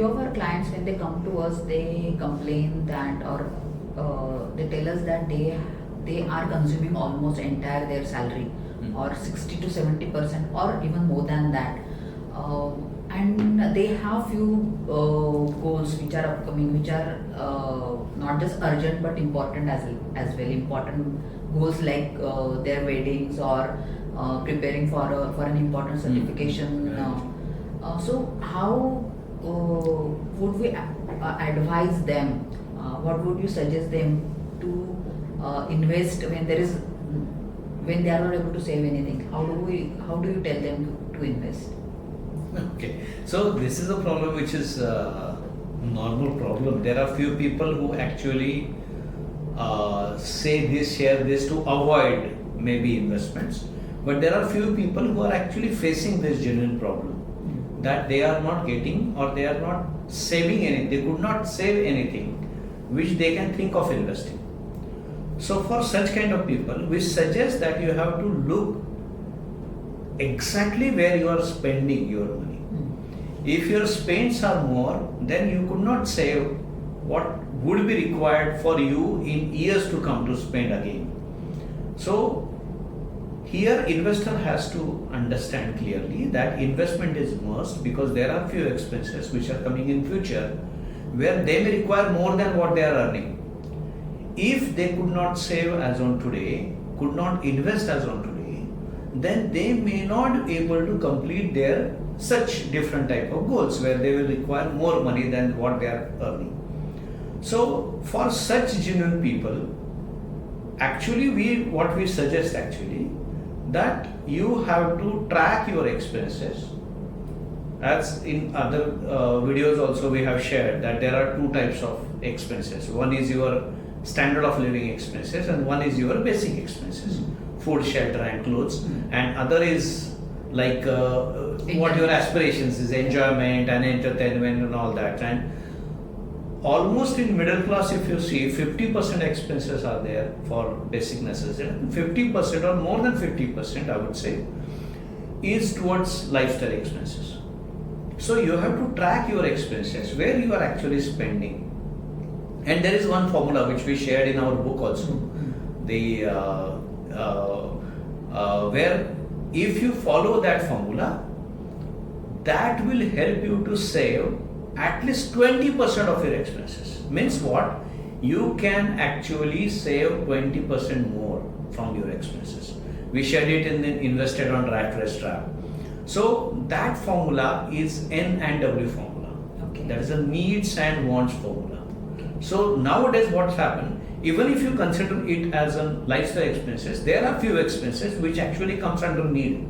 Few of our clients, when they come to us, they complain that, or they tell us that they are consuming almost entire their salary, or 60 to 70%, or even more than that. And they have few goals which are upcoming, which are not just urgent but important as well. Important goals like their weddings, or preparing for an important certification. So how would we advise them? What would you suggest them to invest when they are not able to save anything? How do you tell them to invest? Okay, so this is a problem which is a normal problem. There are few people who actually say this, share this to avoid maybe investments, but there are few people who are actually facing this genuine problem, that they are not getting, or they are not saving anything. They could not save anything which they can think of investing. So for such kind of people, we suggest that you have to look exactly where you are spending your money. If your spends are more, then you could not save what would be required for you in years to come to spend again. So here investor has to understand clearly that investment is must, because there are few expenses which are coming in future where they may require more than what they are earning. If they could not save as on today, could not invest as on today, then they may not be able to complete their such different type of goals where they will require more money than what they are earning. So for such genuine people, actually what we suggest actually, that you have to track your expenses. As in other videos also we have shared that there are two types of expenses. One is your standard of living expenses, and one is your basic expenses, food, shelter and clothes, and other is like what your aspirations is, enjoyment and entertainment and all that. And almost in middle class, if you see, 50% expenses are there for basic necessities, 50% or more than 50% I would say is towards lifestyle expenses. So you have to track your expenses, where you are actually spending. And there is one formula which we shared in our book also, the where if you follow that formula, that will help you to save at least 20% of your expenses. Means what? You can actually save 20% more from your expenses. We shared it in the Invested on Rat Race Trap. So that formula is N and W formula. Okay. That is a needs and wants formula. So nowadays what's happened, even if you consider it as a lifestyle expenses, there are few expenses which actually comes under need.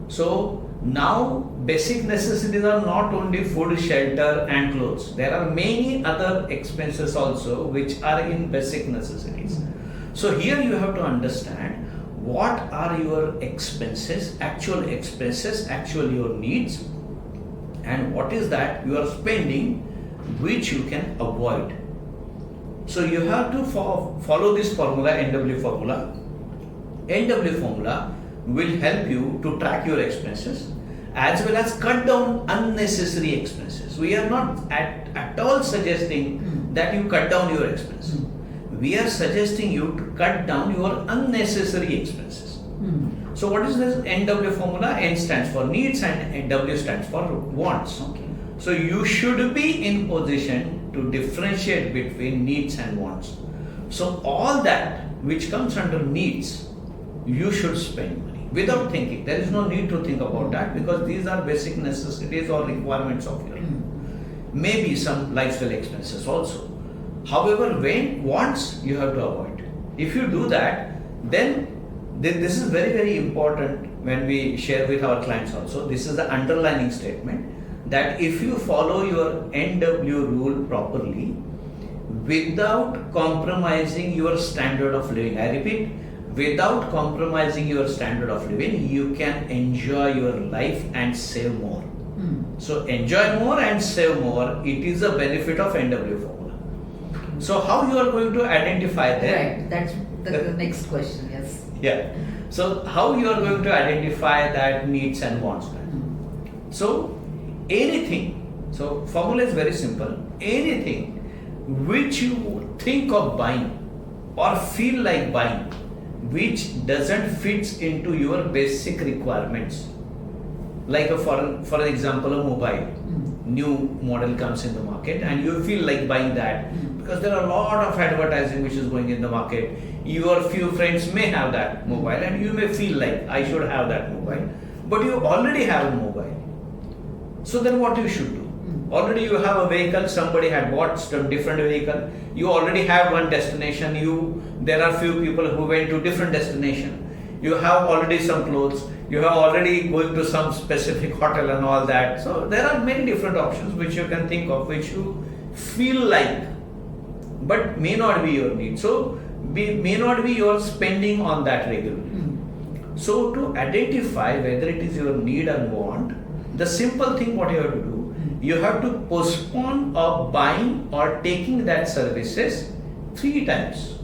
So now basic necessities are not only food, shelter and clothes. There are many other expenses also which are in basic necessities. So here you have to understand what are your expenses, actual your needs, and what is that you are spending which you can avoid. So you have to follow this formula, NW formula. NW formula will help you to track your expenses as well as cut down unnecessary expenses. We are not at all suggesting that you cut down your expenses. We are suggesting you to cut down your unnecessary expenses. So what is this NW formula? N stands for needs and W stands for wants. Okay. So you should be in position to differentiate between needs and wants. So all that which comes under needs, you should spend money without thinking. There is no need to think about that, because these are basic necessities or requirements of your life. Maybe some lifestyle expenses also. However, when wants, you have to avoid. If you do that, then this is very, very important when we share with our clients also. This is the underlining statement, that if you follow your NW rule properly without compromising your standard of living, I repeat, without compromising your standard of living, you can enjoy your life and save more. So enjoy more and save more, it is a benefit of NW formula. So how you are going to identify that? Right, that's the next question, yes. Yeah. So how you are going to identify that needs and wants? So anything So formula is very simple. Anything which you think of buying or feel like buying, which doesn't fit into your basic requirements, like for an example, a mobile new model comes in the market and you feel like buying that because there are a lot of advertising which is going in the market. Your few friends may have that mobile and you may feel like I should have that mobile, but you already have a mobile. So then what you should do? Already you have a vehicle, somebody had bought some different vehicle, you already have one destination, there are few people who went to different destination, you have already some clothes, you have already going to some specific hotel and all that. So there are many different options which you can think of, which you feel like, but may not be your need. So may not be your spending on that regularly. So to identify whether it is your need and want, the simple thing what you have to do, you have to postpone of buying or taking that services 3 times.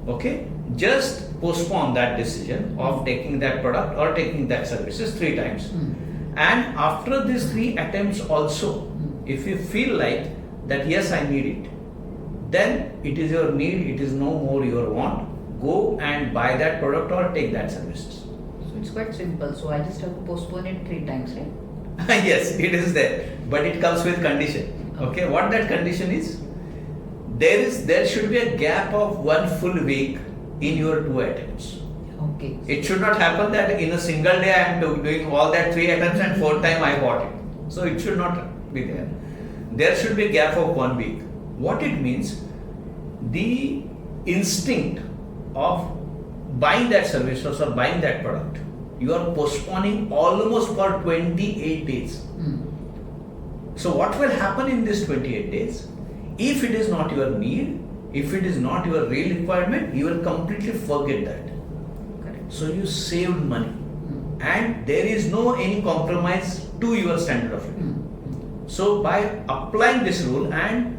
Okay? Just postpone that decision of taking that product or taking that services 3 times. And after these 3 attempts also, if you feel like that yes, I need it, then it is your need, it is no more your want. Go and buy that product or take that services. So it's quite simple. So I just have to postpone it 3 times, right? Yes, it is there, but it comes with condition. Okay, what that condition is? There should be a gap of 1 full week in your 2 attempts. Okay. It should not happen that in a single day I am doing all that 3 attempts and 4th time I bought it. So it should not be there. There should be a gap of 1 week. What it means? The instinct of buying that service or buying that product, you are postponing almost for 28 days. So what will happen in this 28 days? If it is not your need, if it is not your real requirement, you will completely forget that. Correct. So you saved money and there is no any compromise to your standard of living. So by applying this rule, and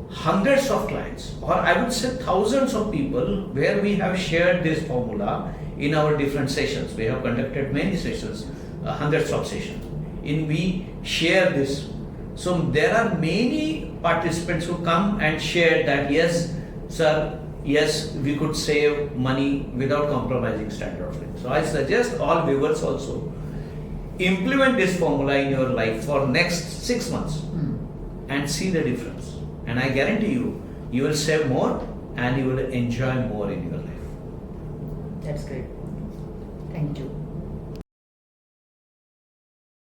hundreds of clients, or I would say thousands of people, where we have shared this formula in our different sessions. We have conducted many sessions, hundreds of sessions. We share this. So there are many participants who come and share that yes, sir, yes, we could save money without compromising standard of living. So I suggest all viewers also implement this formula in your life for next 6 months and see the difference. And I guarantee you, you will save more and you will enjoy more in your life. That's great. Thank you.